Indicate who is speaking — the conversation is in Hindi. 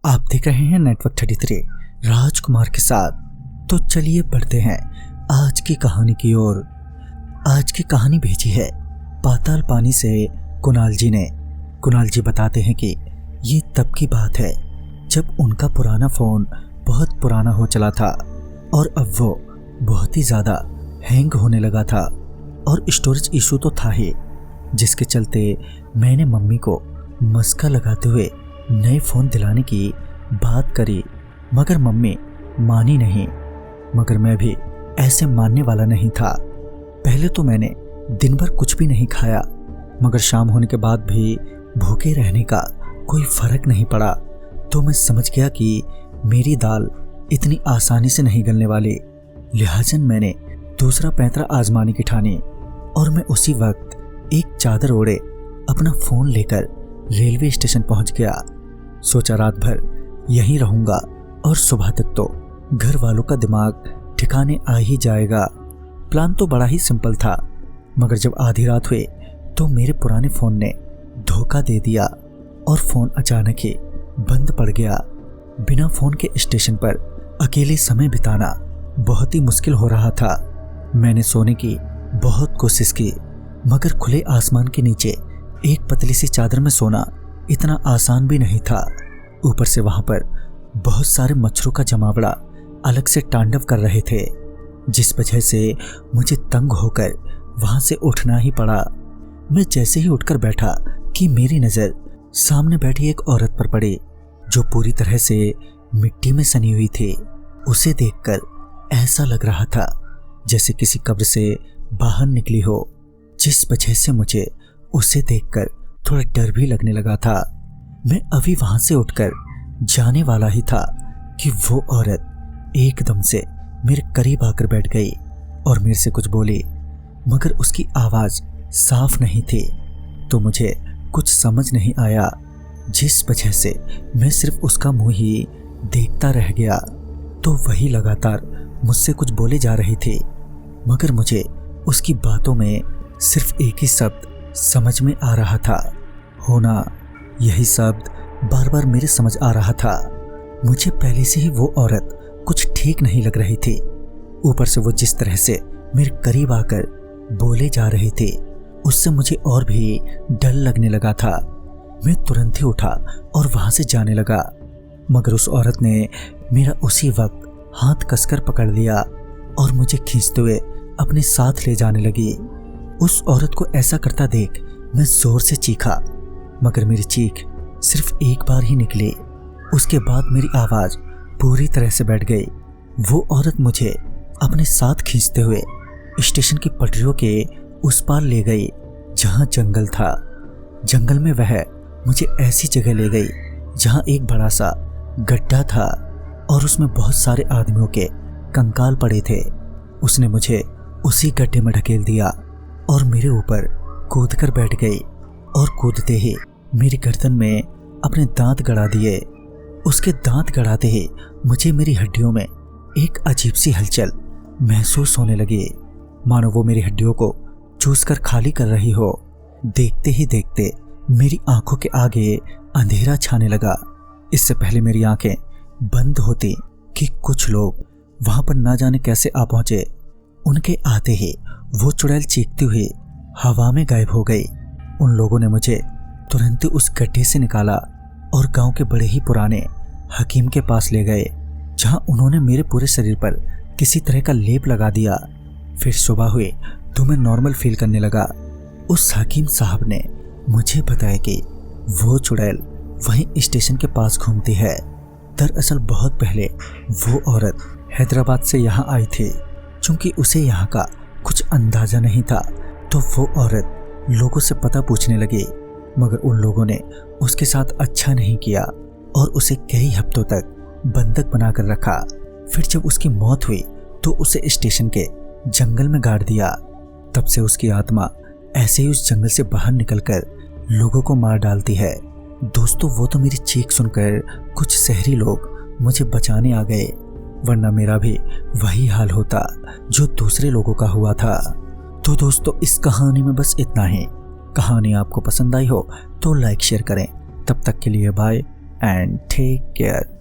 Speaker 1: आप देख रहे हैं नेटवर्क 33 राजकुमार के साथ। तो चलिए बढ़ते हैं आज की कहानी की ओर। आज की कहानी भेजी है पाताल पानी से कुणाल जी ने। कुणाल जी बताते हैं कि ये तब की बात है जब उनका पुराना फ़ोन बहुत पुराना हो चला था और अब वो बहुत ही ज़्यादा हैंग होने लगा था और स्टोरेज इशू तो था ही, जिसके चलते मैंने मम्मी को मस्का लगाते हुए नए फ़ोन दिलाने की बात करी, मगर मम्मी मानी नहीं। मगर मैं भी ऐसे मानने वाला नहीं था। पहले तो मैंने दिन भर कुछ भी नहीं खाया, मगर शाम होने के बाद भी भूखे रहने का कोई फर्क नहीं पड़ा। तो मैं समझ गया कि मेरी दाल इतनी आसानी से नहीं गलने वाली। लिहाजन मैंने दूसरा पैंतरा आजमाने की ठानी और मैं उसी वक्त एक चादर ओढ़े अपना फ़ोन लेकर रेलवे स्टेशन पहुंच गया। सोचा रात भर यहीं रहूंगा और सुबह तक तो घर वालों का दिमाग ठिकाने आ ही जाएगा। प्लान तो बड़ा ही सिंपल था, मगर जब आधी रात हुई तो मेरे पुराने फ़ोन ने धोखा दे दिया और फ़ोन अचानक ही बंद पड़ गया। बिना फ़ोन के स्टेशन पर अकेले समय बिताना बहुत ही मुश्किल हो रहा था। मैंने सोने की बहुत कोशिश की, मगर खुले आसमान के नीचे एक पतली सी चादर में सोना इतना आसान भी नहीं था। ऊपर से वहां पर बहुत सारे मच्छरों का जमावड़ा अलग से तांडव कर रहे थे, जिस वजह से मुझे तंग होकर वहां से उठना ही पड़ा। मैं जैसे ही उठकर बैठा कि मेरी नज़र सामने बैठी एक औरत पर पड़ी जो पूरी तरह से मिट्टी में सनी हुई थी। उसे देखकर ऐसा लग रहा था जैसे किसी कब्र से बाहर निकली हो, जिस वजह से मुझे उसे देखकर थोड़ा डर भी लगने लगा था। मैं अभी वहां से उठकर जाने वाला ही था कि वो औरत एकदम से मेरे करीब आकर बैठ गई और मेरे से कुछ बोली, मगर उसकी आवाज़ साफ नहीं थी। तो मुझे कुछ समझ नहीं आया, जिस वजह से मैं सिर्फ उसका मुंह ही देखता रह गया। तो वही लगातार मुझसे कुछ बोले जा रही थी, मगर मुझे उसकी बातों में सिर्फ एक ही शब्द समझ में आ रहा था, होना। यही शब्द बार बार मेरे समझ आ रहा था। मुझे पहले से ही वो औरत कुछ ठीक नहीं लग रही थी। ऊपर से वो जिस तरह से मेरे करीब आकर बोले जा रही थी, उससे मुझे और भी डर लगने लगा था। मैं तुरंत ही उठा और वहां से जाने लगा, मगर उस औरत ने मेरा उसी वक्त हाथ कसकर पकड़ लिया और मुझे खींचते हुए अपने साथ ले जाने लगी। उस औरत को ऐसा करता देख मैं जोर से चीखा, मगर मेरी चीख सिर्फ एक बार ही निकली। उसके बाद मेरी आवाज़ पूरी तरह से बैठ गई। वो औरत मुझे अपने साथ खींचते हुए स्टेशन की पटरियों के उस पार ले गई जहाँ जंगल था। जंगल में वह मुझे ऐसी जगह ले गई जहाँ एक बड़ा सा गड्ढा था और उसमें बहुत सारे आदमियों के कंकाल पड़े थे। उसने मुझे उसी गड्ढे में ढकेल दिया और मेरे ऊपर कूद कर बैठ गई और कूदते ही मेरी गर्दन में अपने दांत गड़ा दिए। उसके दांत गड़ाते ही मुझे मेरी हड्डियों में एक अजीब सी हलचल महसूस होने लगी, मानो वो मेरी हड्डियों को चूस कर खाली कर रही हो। देखते ही देखते मेरी आंखों के आगे अंधेरा छाने लगा। इससे पहले मेरी आंखें बंद होती कि कुछ लोग वहां पर ना जाने कैसे आ पहुंचे। उनके आते ही वो चुड़ैल चीखती हुई हवा में गायब हो गई। उन लोगों ने मुझे तुरंत उस गड्ढे से निकाला और गांव के बड़े ही पुराने हकीम के पास ले गए, जहां उन्होंने मेरे पूरे शरीर पर किसी तरह का लेप लगा दिया। फिर सुबह हुई तो मैं नॉर्मल फील करने लगा। उस हकीम साहब ने मुझे बताया कि वो चुड़ैल वहीं स्टेशन के पास घूमती है। दरअसल बहुत पहले वो औरत हैदराबाद से यहाँ आई थी। चूंकि उसे यहाँ का कुछ अंदाजा नहीं था, तो वो औरत लोगों से पता पूछने लगी, मगर उन लोगों ने उसके साथ अच्छा नहीं किया और उसे कई हफ्तों तक बंधक बनाकर रखा। फिर जब उसकी मौत हुई तो उसे स्टेशन के जंगल में गाड़ दिया। तब से उसकी आत्मा ऐसे ही उस जंगल से बाहर निकलकर लोगों को मार डालती है। दोस्तों, वो तो मेरी चीख सुनकर कुछ शहरी लोग मुझे बचाने आ गए, वरना मेरा भी वही हाल होता जो दूसरे लोगों का हुआ था। तो दोस्तों, इस कहानी में बस इतना ही। कहानी आपको पसंद आई हो तो लाइक शेयर करें। तब तक के लिए बाय and take care.